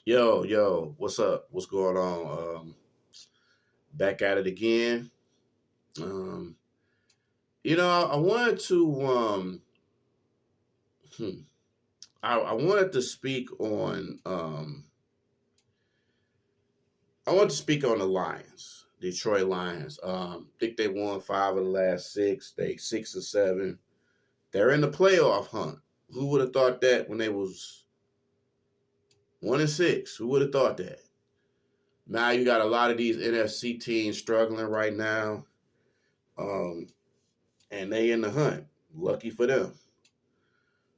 Yo, what's up? What's going on? Back at it again. Um, I wanted to hmm, I wanted to speak on I want to speak on the Lions, Detroit Lions. Think they won five of the last six. They 6-7. They're in the playoff hunt. Who would have thought that when they was 1-6? Who would have thought that? Now you got a lot of these NFC teams struggling right now. Um, and they in the hunt. Lucky for them.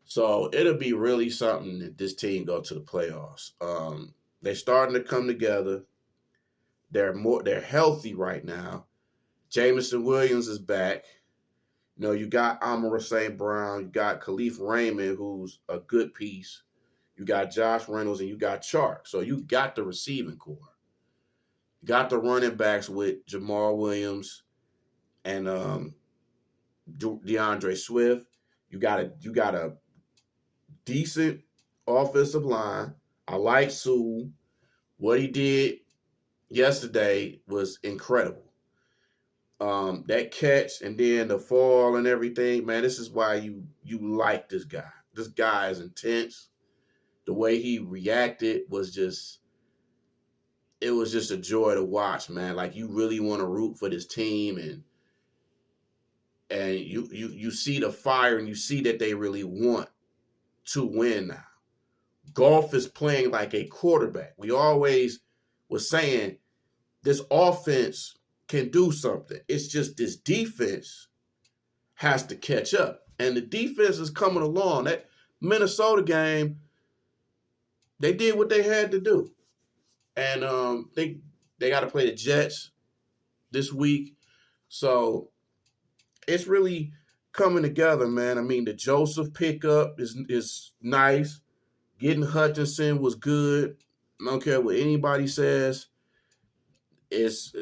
So it'll be really something that this team go to the playoffs. They're starting to come together. They're healthy right now. Jameson Williams is back. You got Amara St. Brown, you got Khalif Raymond, who's a good piece. You got Josh Reynolds and you got Chark. So you got the receiving core. You got the running backs with Jamal Williams and DeAndre Swift. You got a decent offensive line. I like Sue. What he did yesterday was incredible. That catch and then the fall and everything, man, this is why you like this guy. This guy is intense. The way he reacted was just a joy to watch, man. Like you really want to root for this team and you see the fire and you see that they really want to win now. Golf is playing like a quarterback. We always was saying this offense can do something. It's just this defense has to catch up. And the defense is coming along. That Minnesota game, they did what they had to do. And they got to play the Jets this week. So it's really coming together, man. I mean, the Joseph pickup is nice. Getting Hutchinson was good. I don't care what anybody says. It's,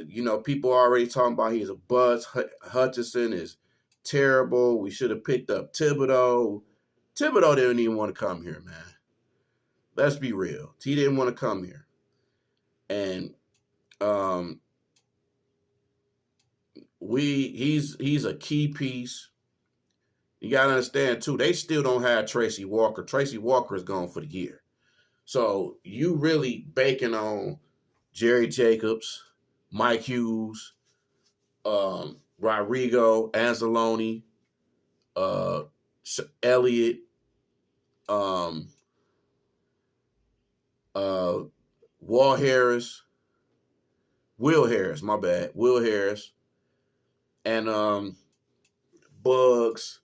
people are already talking about he's a bust. Hutchinson is terrible. We should have picked up Thibodeau. Thibodeau didn't even want to come here, man. Let's be real. He didn't want to come here. And he's a key piece. You got to understand, too, they still don't have Tracy Walker. Tracy Walker is gone for the year. So you really banking on Jerry Jacobs, Mike Hughes, Rodrigo, Anzalone, Elliott, Will Harris, and Bugs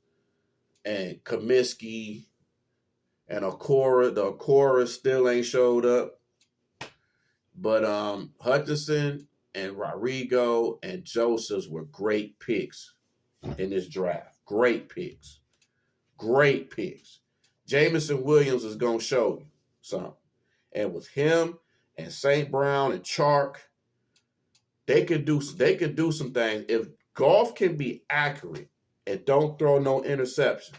and Comiskey and Okora. The Okora still ain't showed up. But Hutchinson and Rodrigo and Josephs were great picks in this draft. Great picks. Jameson Williams is going to show you something. And with him and St. Brown and Chark, they could do some things. If Golf can be accurate and don't throw no interceptions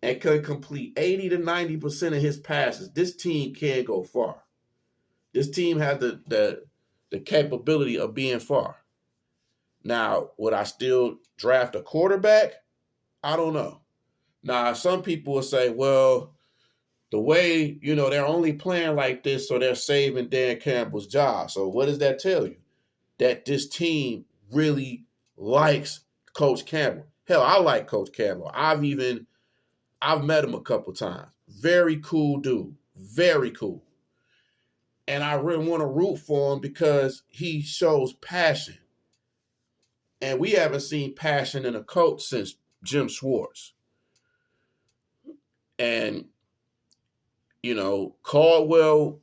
and can complete 80 to 90% of his passes, this team can go far. This team has the capability of being far. Now, would I still draft a quarterback? I don't know. Now, some people will say, well, the way, they're only playing like this, so they're saving Dan Campbell's job. So what does that tell you? That this team really likes Coach Campbell. Hell, I like Coach Campbell. I've met him a couple times. Very cool dude. Very cool. And I really want to root for him because he shows passion. And we haven't seen passion in a coach since Jim Schwartz. And, Caldwell,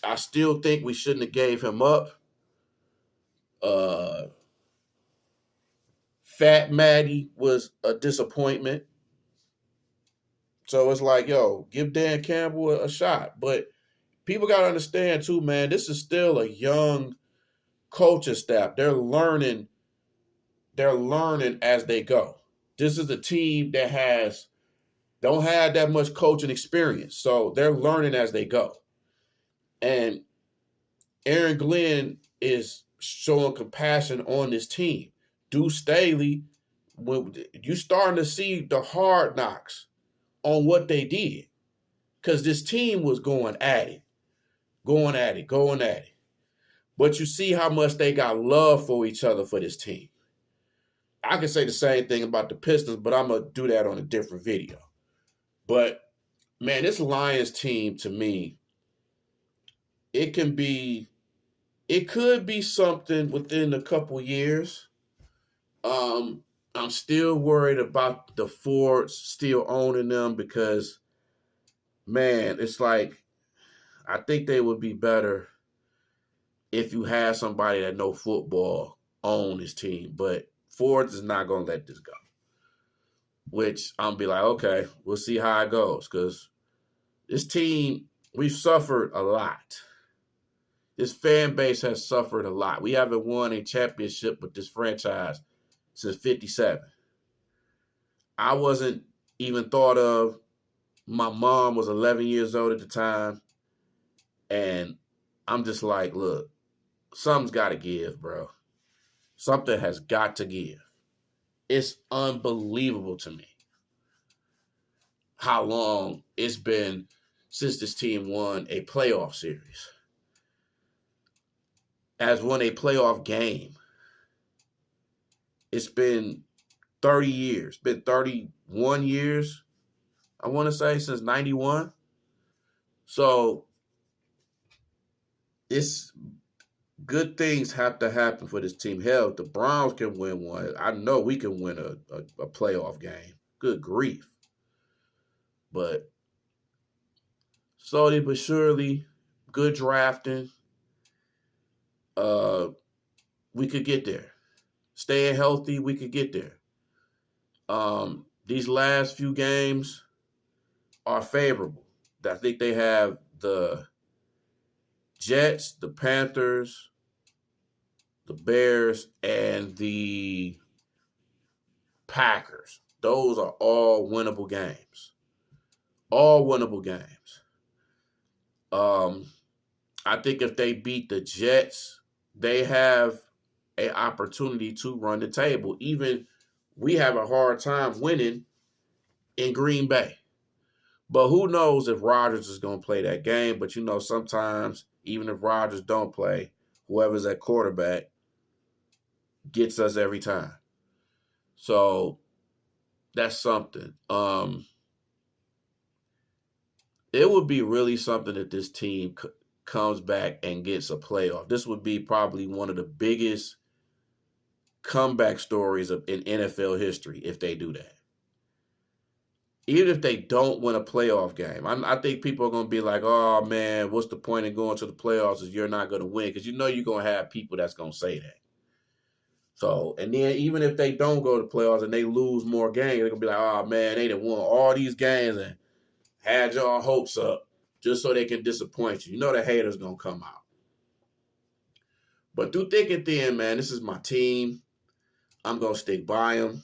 I still think we shouldn't have gave him up. Fat Maddie was a disappointment. So it's like, give Dan Campbell a shot. But people got to understand, too, man, this is still a young coaching staff. They're learning as they go. This is a team that don't have that much coaching experience. So they're learning as they go. And Aaron Glenn is showing compassion on this team. Deuce Staley, when you starting to see the hard knocks on what they did, because this team was going at it. But you see how much they got love for each other for this team. I can say the same thing about the Pistons, but I'm going to do that on a different video. But, man, this Lions team, to me, it could be something within a couple years. I'm still worried about the Fords still owning them because, man, it's like I think they would be better if you had somebody that know football own his team. But Fords is not going to let this go, which I'm be like, okay, we'll see how it goes because this team, we've suffered a lot. This fan base has suffered a lot. We haven't won a championship with this franchise since 57. I wasn't even thought of. My mom was 11 years old at the time. And I'm just like, look, something's got to give, bro. Something has got to give. It's unbelievable to me how long it's been since this team won a playoff series. Has won a playoff game. It's been 30 years. Been 31 years, I want to say, since 91. So it's good things have to happen for this team. Hell, if the Browns can win one, I know we can win a playoff game. Good grief. But slowly but surely, good drafting, we could get there. Staying healthy, we could get there. These last few games are favorable. I think they have the Jets, the Panthers, the Bears, and the Packers. Those are all winnable games. All winnable games. I think if they beat the Jets, they have an opportunity to run the table. Even we have a hard time winning in Green Bay. But who knows if Rodgers is going to play that game. But, sometimes even if Rodgers don't play, whoever's at quarterback gets us every time. So that's something. It would be really something if this team comes back and gets a playoff. This would be probably one of the biggest comeback stories in NFL history if they do that. Even if they don't win a playoff game, I think people are going to be like, oh, man, what's the point in going to the playoffs if you're not going to win? Because you're going to have people that's going to say that. So, and then even if they don't go to the playoffs and they lose more games, they're going to be like, oh, man, they done won all these games and had y'all hopes up just so they can disappoint you. The haters going to come out. But through thick and thin, man, this is my team. I'm going to stick by them.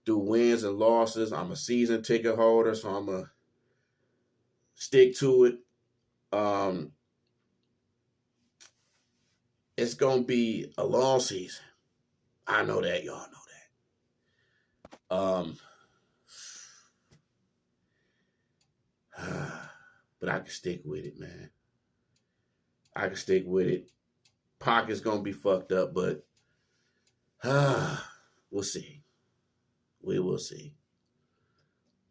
Through wins and losses, I'm a season ticket holder, so I'm going to stick to it. It's going to be a long season. I know that. Y'all know that. But I can stick with it, man. I can stick with it. Pocket's going to be fucked up, but we'll see. We will see.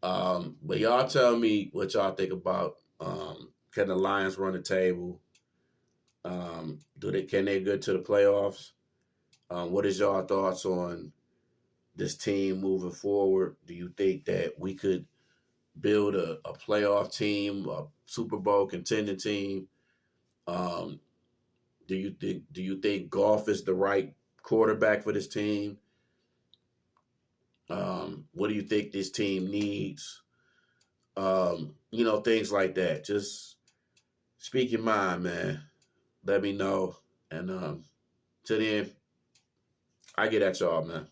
But y'all tell me what y'all think about can the Lions run the table? Can they get to the playoffs? What is y'all thoughts on this team moving forward? Do you think that we could build a playoff team, a Super Bowl contending team? Do you think Goff is the right quarterback for this team? What do you think this team needs? Things like that. Just speak your mind, man. Let me know. And till then, I get at y'all, man.